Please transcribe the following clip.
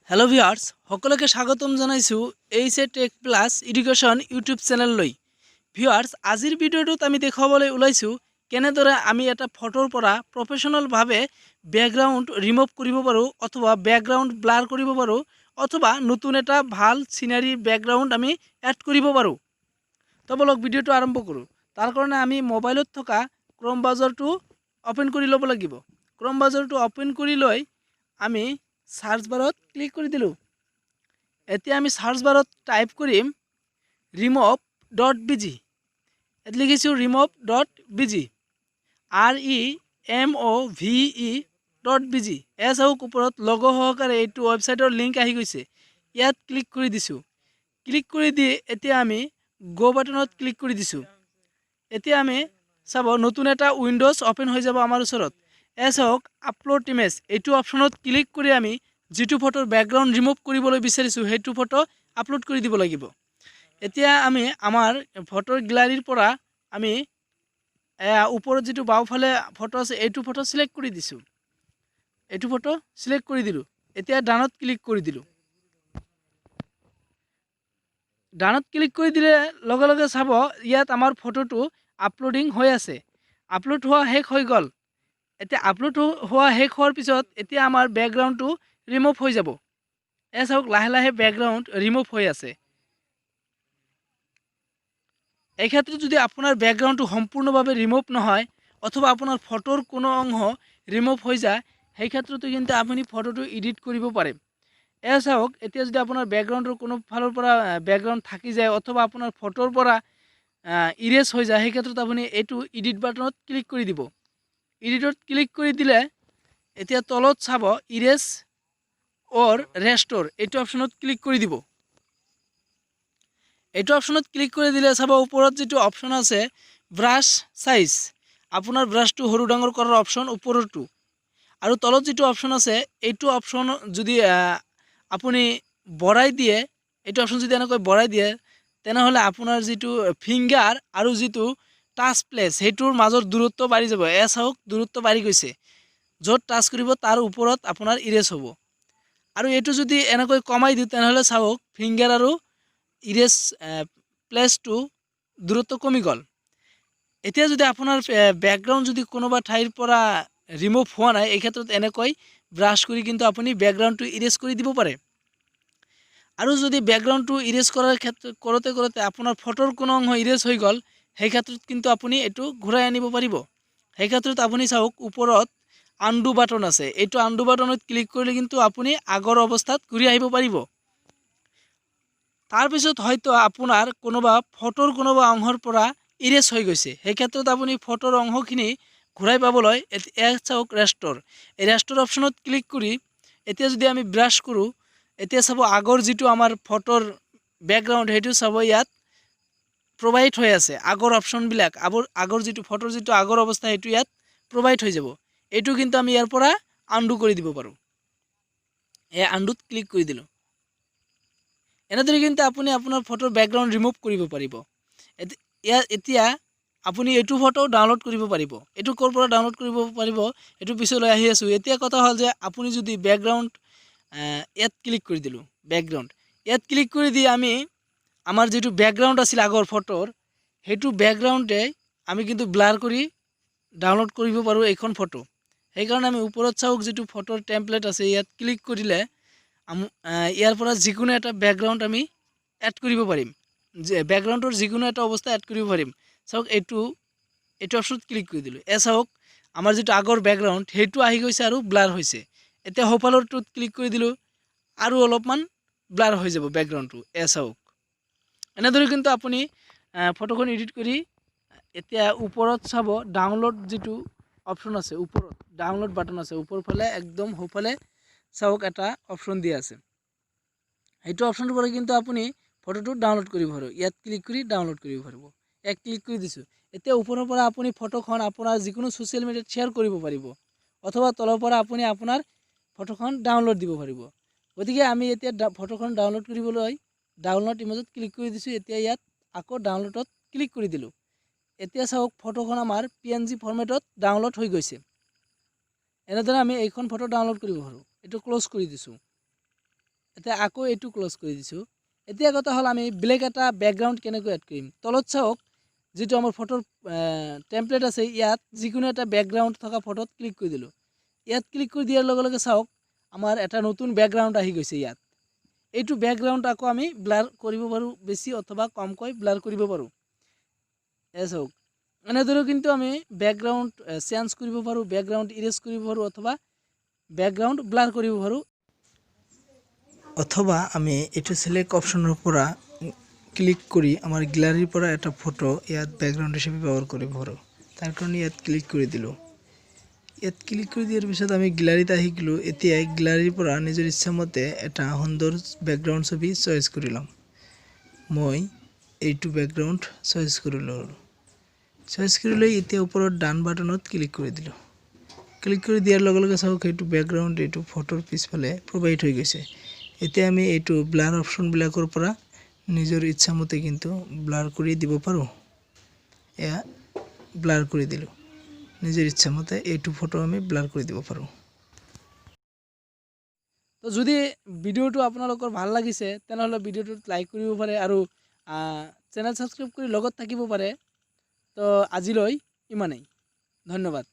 Hello viewers সকলকে স্বাগতম জানাইছো HA tech plus education YouTube চ্যানেললৈ। ভিউয়ার্স আজিৰ ভিডিঅ'টোত আমি দেখাবলৈ ওলাইছো কেনেদৰে আমি এটা ফটোৰ পৰা প্ৰফেশনাল ভাৱে ব্যাকগ্ৰাউণ্ড ৰিমুভ কৰিব পাৰো অথবা ব্যাকগ্ৰাউণ্ড ব্লাৰ কৰিব পাৰো অথবা নতুন এটা ভাল সিনাৰি ব্যাকগ্ৰাউণ্ড আমি এড কৰিব পাৰো। তো বলক ভিডিঅ'টো আৰম্ভ কৰো। তাৰ কাৰণে আমি মোবাইলত থকা ক্ৰোম ব্ৰাউজাৰটো ওপেন কৰি ল'ব লাগিব। ক্ৰোম ব্ৰাউজাৰটো ওপেন কৰি লৈ আমি সার্চ বারত ক্লিক করে দিল। এতে আমি সার্চ বারত টাইপ করিম remove.bg। এতে লিখিছো remove.bg REMOVE.bg। এছ হোক ওপৰত লগো সহকাৰে এইটো ৱেবছাইটৰ লিংক আহি গৈছে। ইয়াত ক্লিক কৰি দিছো। ক্লিক কৰি দি এতিয়া আমি গো বাটনত ক্লিক কৰি দিছো। এতিয়া আমি চাব নতুন এটা উইন্ডোজ ওপেন হৈ যাব আমাৰ ওচৰত। এছ হোক আপলোড ইমেজ এইটো অপশনত ক্লিক কৰি আমি যেটো ফটোৰ ব্যাকগ্ৰাউণ্ড ৰিমুভ কৰিবলৈ বিচাৰিছো সেইটো ফটো আপলোড কৰি দিব লাগিব। এতিয়া আমি আমাৰ ফটোৰ গ্যালাৰীৰ পৰা আমি ওপৰত যেটো বাওফালে ফটো আছে এইটো ফটো সিলেক্ট কৰি দিছো। এইটো ফটো সিলেক্ট কৰি দিলো। এতিয়া ডানত ক্লিক কৰি দিলো। ডানত ক্লিক কৰি দিলে লগে লগে চাব ইয়াত আমাৰ ফটোটো আপলোডিং হৈ আছে। আপলোড হোৱা শেষ হৈ গ'ল। এতিয়া আপলোড হোৱা শেষ হোৱাৰ পিছত এতিয়া আমাৰ ব্যাকগ্ৰাউণ্ডটো ৰিমুভ হৈ যাব। এছ হোক লাহে লাহে ব্যাকগ্ৰাউণ্ড ৰিমুভ হৈ আছে। এই ক্ষেত্ৰত যদি আপোনাৰ ব্যাকগ্ৰাউণ্ডটো সম্পূৰ্ণভাৱে ৰিমুভ নহয় অথবা আপোনাৰ ফটোৰ কোনো অংশ ৰিমুভ হৈ যায় সেই ক্ষেত্ৰতো কিন্তু আপুনি ফটোটো এডিট কৰিব পাৰে। এছ হোক এতিয়া যদি আপোনাৰ ব্যাকগ্ৰাউণ্ডৰ কোনো ফালৰ পৰা ব্যাকগ্ৰাউণ্ড থাকি যায় অথবা আপোনাৰ ফটোৰ পৰা ইৰেজ হৈ যায় সেই ক্ষেত্ৰত আপুনি এইটো এডিট বাটনত ক্লিক কৰি দিব। এডিটত ক্লিক কৰি দিলে এতিয়া তলত চাব ইৰেজ অৰ ৰেস্টোৰ এইটো অপশনত ক্লিক কৰি দিব। এইটো অপশনত ক্লিক কৰি দিলে চাব ওপৰত যেটো অপশন আছে ব্ৰাছ সাইজ আপোনাৰ ব্ৰাছটো সৰু ডাঙৰ কৰাৰ অপশন ওপৰটো আৰু তলত যেটো অপশন আছে এইটো অপশন যদি আপুনি বঢ়াই দিয়ে এইটো অপশন যদি এনেকৈ বঢ়াই দিয়ে তেনেহলে আপোনাৰ যেটো ফিংগাৰ আৰু যেটো টাচ প্লেস হেতুৰ মাজৰ দূৰত্ব বাঢ়ি যাব। এছ হোক দূৰত্ব বাঢ়ি গৈছে। য'ত টাচ কৰিব তাৰ ওপৰত আপোনাৰ ইৰেজ হ'ব। আৰু এইটো যদি এনেকৈ কমাই দিওঁ তেনেহলে চাওক ফিংগাৰ আৰু ইৰেজ প্লেসটো দূৰত্ব কমি গ'ল। এতিয়া যদি আপোনাৰ ব্যাকগ্ৰাউণ্ড যদি কোনোবা ঠাইৰ পৰা ৰিমুভ হোৱা নাই এই ক্ষেত্ৰত এনেকৈ ব্ৰাছ কৰি কিন্তু আপুনি ব্যাকগ্ৰাউণ্ডটো ইৰেজ কৰি দিব পাৰে। আৰু যদি ব্যাকগ্ৰাউণ্ডটো ইৰেজ কৰাৰ ক্ষেত্ৰত কৰোতে আপোনাৰ ফটোৰ কোনো অংশ ইৰেজ হৈ গ'ল সেই ক্ষেত্ৰত কিন্তু আপুনি এটো ঘূৰাই আনিব পাৰিব। সেই ক্ষেত্ৰত আপুনি চাওক ওপৰত আনডু বাটন আছে। এইটো আনডু বাটনত ক্লিক কৰিলে কিন্তু আপুনি আগৰ অৱস্থাত ঘূৰি আহিব পাৰিব। তাৰ পিছত হয়তো আপোনাৰ কোনোবা ফটোৰ কোনোবা অংশৰ পৰা ইৰেজ হৈ গৈছে সেই ক্ষেত্ৰত আপুনি ফটোৰ অংশখিনি ঘূৰাই পাবলৈ চাওক ৰেস্টোৰ এই ৰেস্টোৰ অপশনত ক্লিক কৰি এতিয়া যদি আমি ব্ৰাছ কৰো এতিয়া চাব আগৰ যেটো আমাৰ ফটোৰ ব্যাকগ্ৰাউণ্ড হেতু চাব ইয়াত প্ৰোভাইড হৈ আছে। আগৰ অপশনবিলাক আগৰ যেটো ফটোৰ যেটো আগৰ অৱস্থা হেতু ইয়াত প্ৰোভাইড হৈ যাব। এইটো কিন্তু আমি ইয়াৰ পৰা আনডু কৰি দিব পাৰো। এই আনডুত ক্লিক কৰি দিলো। এনেদৰে কিন্তু আপুনি আপোনাৰ ফটোৰ ব্যাকগ্ৰাউণ্ড ৰিমুভ কৰিব পাৰিব। এতিয়া আপুনি এইটো ফটো ডাউনলোড কৰিব পাৰিব। এইটো ক'ৰ পৰা ডাউনলোড কৰিব পাৰিব এইটো পিছলৈ আহি আছো। এতিয়া কথা হ'ল যে আপুনি যদি ব্যাকগ্ৰাউণ্ড ইয়াত ক্লিক কৰি দিলো। ব্যাকগ্ৰাউণ্ড ইয়াত ক্লিক কৰি দি আমি আমাৰ যেটো ব্যাকগ্ৰাউণ্ড আছিল আগৰ ফটোৰ হেতু ব্যাকগ্ৰাউণ্ডে আমি কিন্তু ব্লাৰ কৰি ডাউনলোড কৰিব পাৰো এইখন ফটো। সেই কাৰণে আমি ওপৰত চাওক যেটো ফটোৰ টেমপ্লেট আছে ইয়াত ক্লিক কৰিলে ইয়াৰ পৰা যিকোনো এটা ব্যাকগ্ৰাউণ্ড আমি এড কৰিব পাৰিম। যে ব্যাকগ্ৰাউণ্ডৰ যিকোনো এটা অৱস্থা এড কৰিব পাৰিম। চাওক এইটো অপশনত ক্লিক কৰি দিলো। চাওক আমাৰ যেটো আগৰ ব্যাকগ্ৰাউণ্ড হেতু আহি গৈছে আৰু ব্লাৰ হৈছে। এতিয়া হোপালৰটোত ক্লিক কৰি দিলো আৰু অলপমান ব্লাৰ হৈ যাব ব্যাকগ্ৰাউণ্ডটো। চাওক এনেদৰে কিন্তু আপুনি ফটোখন এডিট কৰি এতিয়া ওপৰত চাব ডাউনলোড যেটো অপশন আছে ওপৰত ডাউনলোড বাটন আছে ওপৰ ফালে একদম হোফালে চাওক এটা অপশন দিয়া আছে। এইটো অপশনৰ পৰা কিন্তু আপুনি ফটোটো ডাউনলোড কৰিব পাৰিব। ইয়াত ক্লিক কৰি ডাউনলোড কৰিব পাৰিব। এক ক্লিক কৰি দিছো। এতিয়া ওপৰৰ পৰা আপুনি ফটোখন আপোনাৰ যিকোনো সোশ্যাল মিডিয়াত শ্বেয়াৰ কৰিব পাৰিব অথবা তলৰ পৰা আপুনি আপোনাৰ ফটোখন ডাউনলোড দিব পাৰিব। গতিকে আমি এতিয়া ফটোখন ডাউনলোড কৰিবলৈ ডাউনলোড ইমেজত ক্লিক কৰি দিছো। এতিয়া ইয়াত আকৌ ডাউনলোডত ক্লিক কৰি দিলো। এতিয়া চাওক ফটোখন আমাৰ PNG ফৰমেটত ডাউনলোড হৈ গৈছে। এনেদৰে আমি এইখন ফটো ডাউনলোড কৰিব পাৰো। এটো ক্লোজ কৰি দিছো। এতিয়া আকৌ এইটো ক্লোজ কৰি দিছোঁ। এতিয়া কথা হ'ল আমি ব্লেক এটা বেকগ্ৰাউণ্ড কেনেকৈ এড কৰিম। তলত চাওক যিটো আমাৰ ফটোৰ টেমপ্লেট আছে, ইয়াত যিকোনো এটা বেকগ্ৰাউণ্ড থকা ফটোত ক্লিক কৰি দিলোঁ। ইয়াত ক্লিক কৰি দিয়াৰ লগে লগে চাওক আমাৰ এটা নতুন বেকগ্ৰাউণ্ড আহি গৈছে। ইয়াত এইটো বেকগ্ৰাউণ্ড আকৌ আমি ব্লাৰ কৰিব পাৰোঁ, বেছি অথবা কমকৈ ব্লাৰ কৰিব পাৰোঁ। চাওক এনেদৰে কিন্তু আমি বেকগ্ৰাউণ্ড চেঞ্জ কৰিব পাৰোঁ, বেকগ্ৰাউণ্ড ইৰেজ কৰিব পাৰোঁ, অথবা বেকগ্ৰাউণ্ড ব্লাৰ কৰিব পাৰোঁ। অথবা আমি এইটো সিলেক্ট অপশনৰ পৰা ক্লিক কৰি আমাৰ গ্যালাৰীৰ পৰা এটা ফটো ইয়াত বেকগ্ৰাউণ্ড হিচাপে ব্যৱহাৰ কৰিব পাৰোঁ। তাৰ কাৰণে ইয়াত ক্লিক কৰি দিলোঁ। ইয়াত ক্লিক কৰি দিয়াৰ পিছত আমি গ্যালাৰীত আহি গ'লোঁ। এতিয়া গ্যালাৰীৰ পৰা নিজৰ ইচ্ছামতে এটা সুন্দৰ বেকগ্ৰাউণ্ড ছবি চইচ কৰি ল'ম। মই এইটো বেকগ্ৰাউণ্ড চইচ কৰি ল'লোঁ। চইচ কৰি লৈ এতিয়া ওপৰত ডান বাটনত ক্লিক কৰি দিলোঁ। ক্লিক কৰি দিয়াৰ লগে লগে চাওক এইটো বেকগ্ৰাউণ্ড এইটো ফটোৰ পিছফালে প্ৰভাইড হৈ গৈছে। এতিয়া আমি এইটো ব্লাৰ অপশ্যনবিলাকৰ পৰা নিজৰ ইচ্ছামতে কিন্তু ব্লাৰ কৰি দিব পাৰোঁ। এয়া ব্লাৰ কৰি দিলোঁ। নিজৰ ইচ্ছামতে এইটো ফটো আমি ব্লাৰ কৰি দিব পাৰোঁ। তো যদি ভিডিঅ'টো আপোনালোকৰ ভাল লাগিছে তেনেহ'লে ভিডিঅ'টোত লাইক কৰিব পাৰে আৰু চেনেল ছাবস্ক্ৰাইব কৰি লগত থাকিব পাৰে। তো আজিলৈ ইমানেই, ধন্যবাদ।